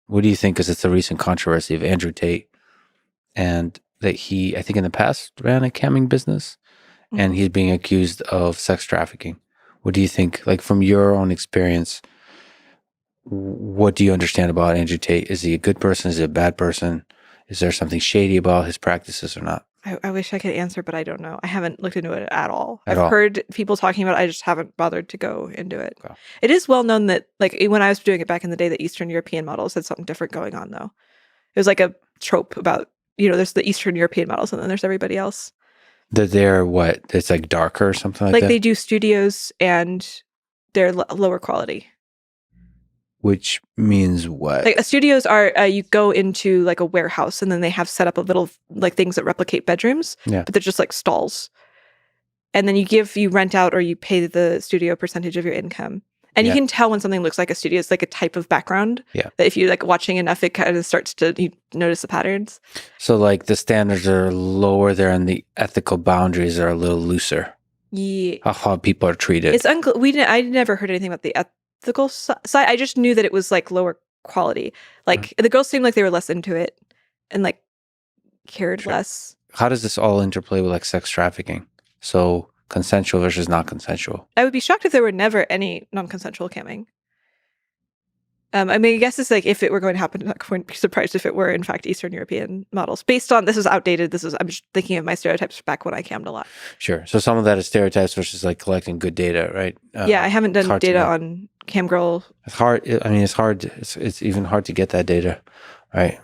What do you think? Because it's a recent controversy of Andrew Tate, and that he, I think in the past, ran a camming business, and he's being accused of sex trafficking. What do you think? Like from your own experience, what do you understand about Andrew Tate? Is he a good person? Is he a bad person? Is there something shady about his practices or not? I wish I could answer, but I don't know. I haven't looked into it at all. At I've all? heard people talking about it. I just haven't bothered to go into it. Okay. It is well known that, like, when I was doing it back in the day, the Eastern European models had something different going on, though. It was like a trope about, there's the Eastern European models and then there's everybody else. That they're what? It's like darker or something like that? They do studios and they're lower quality. Which means what? Like studios are, you go into like a warehouse and then they have set up a little like things that replicate bedrooms, but they're just like stalls. And then you rent out or you pay the studio percentage of your income. And you can tell when something looks like a studio. It's like a type of background that if you're like watching enough, it kind of starts to, you notice the patterns. So like the standards are lower there and the ethical boundaries are a little looser. Yeah. How people are treated. It's I never heard anything about the ethical side. I just knew that it was like lower quality. Like the girls seemed like they were less into it and like cared less. How does this all interplay with like sex trafficking? So consensual versus not consensual. I would be shocked if there were never any non-consensual camming. I mean, I guess it's like if it were going to happen, I wouldn't be surprised if it were in fact Eastern European models. Based on, this is outdated. I'm just thinking of my stereotypes back when I cammed a lot. Sure. So some of that is stereotypes versus like collecting good data, right? Yeah, I haven't done data on cam girl. It's hard. I mean, it's hard. It's even hard to get that data, right?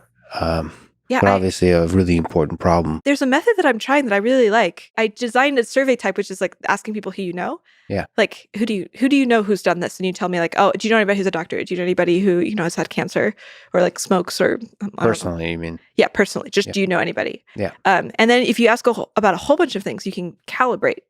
But obviously a really important problem. There's a method that I'm trying that I really like. I designed a survey type, which is like asking people who you know. Yeah. Like, who do you know who's done this? And you tell me like, oh, do you know anybody who's a doctor? Do you know anybody who, has had cancer or like smokes or... Personally, you mean? Yeah, personally. Just do you know anybody? Yeah. And then if you ask about a whole bunch of things, you can calibrate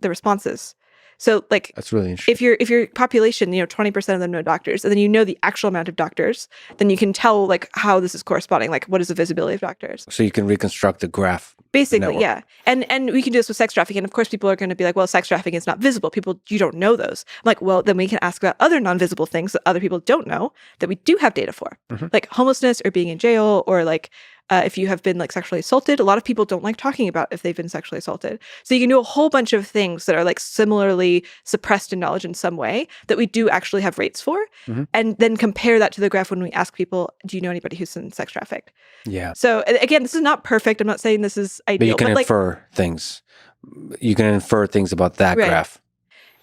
the responses. So like, that's really interesting. If your population, 20% of them know doctors, and then you know the actual amount of doctors, then you can tell like how this is corresponding. Like, what is the visibility of doctors? So you can reconstruct the graph. Basically, yeah. And we can do this with sex trafficking. And of course, people are going to be like, well, sex trafficking is not visible. You don't know those. I'm like, well, then we can ask about other non-visible things that other people don't know that we do have data for, like homelessness or being in jail or like if you have been like sexually assaulted. A lot of people don't like talking about if they've been sexually assaulted. So you can do a whole bunch of things that are like similarly suppressed in knowledge in some way that we do actually have rates for, and then compare that to the graph when we ask people, do you know anybody who's been sex trafficked? Yeah. So again, this is not perfect. I'm not saying this is ideal. But you can infer things. You can infer things about that graph.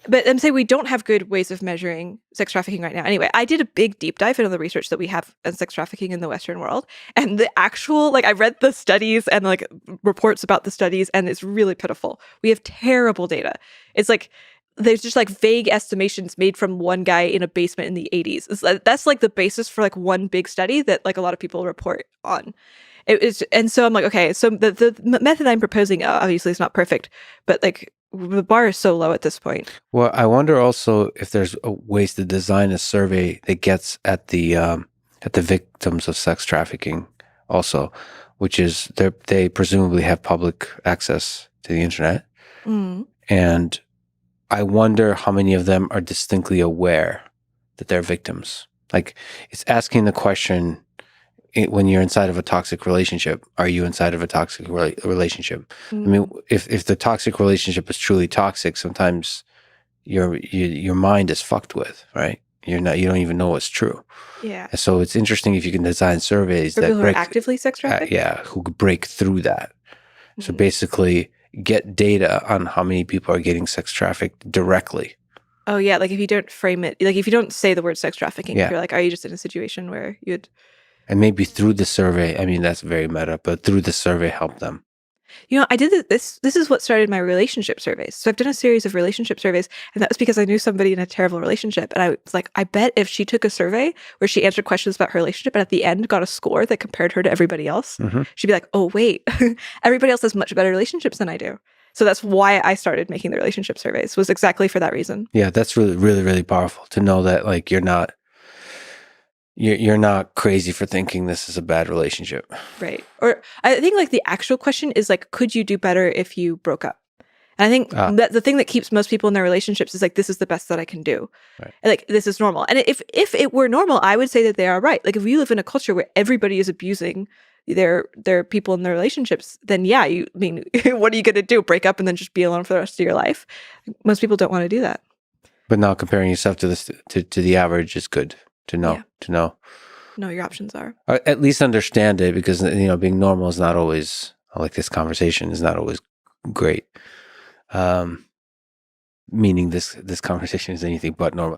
But I'm saying we don't have good ways of measuring sex trafficking right now. Anyway, I did a big deep dive into the research that we have on sex trafficking in the Western world. And the actual, I read the studies and like reports about the studies, and it's really pitiful. We have terrible data. It's like, there's just like vague estimations made from one guy in a basement in the 80s. That's like the basis for like one big study that like a lot of people report on. And so I'm like, okay, so the method I'm proposing obviously is not perfect, but like the bar is so low at this point. Well, I wonder also if there's ways to design a survey that gets at the victims of sex trafficking also, which is they presumably have public access to the internet. And I wonder how many of them are distinctly aware that they're victims. Like, it's asking the question, when you're inside of a toxic relationship, are you inside of a toxic relationship? I mean, if the toxic relationship is truly toxic, sometimes your mind is fucked with, right? You don't even know what's true. Yeah. And so it's interesting if you can design surveys that people who are actively sex trafficked. Who could break through that. So basically, get data on how many people are getting sex trafficked directly. Oh yeah, like if you don't frame it, like if you don't say the word sex trafficking, you're like, are you just in a situation where you'd... And maybe through the survey, I mean, that's very meta, but through the survey, help them. I did this is what started my relationship surveys. So I've done a series of relationship surveys, and that was because I knew somebody in a terrible relationship. And I was like, I bet if she took a survey where she answered questions about her relationship and at the end got a score that compared her to everybody else, she'd be like, oh, wait, everybody else has much better relationships than I do. So that's why I started making the relationship surveys, was exactly for that reason. Yeah, that's really, really, really powerful to know that like you're not crazy for thinking this is a bad relationship. Right. Or I think like the actual question is like, could you do better if you broke up? And I think Ah, that the thing that keeps most people in their relationships is like, this is the best that I can do. right. And like, this is normal. And if it were normal, I would say that they are right. Like, if you live in a culture where everybody is abusing their people in their relationships, then yeah, what are you going to do? Break up and then just be alone for the rest of your life? Most people don't want to do that. But now comparing yourself to to the average is good to know. Yeah. To know, No, your options are. or at least understand it, because being normal is not always, like this conversation is not always great. Meaning this conversation is anything but normal.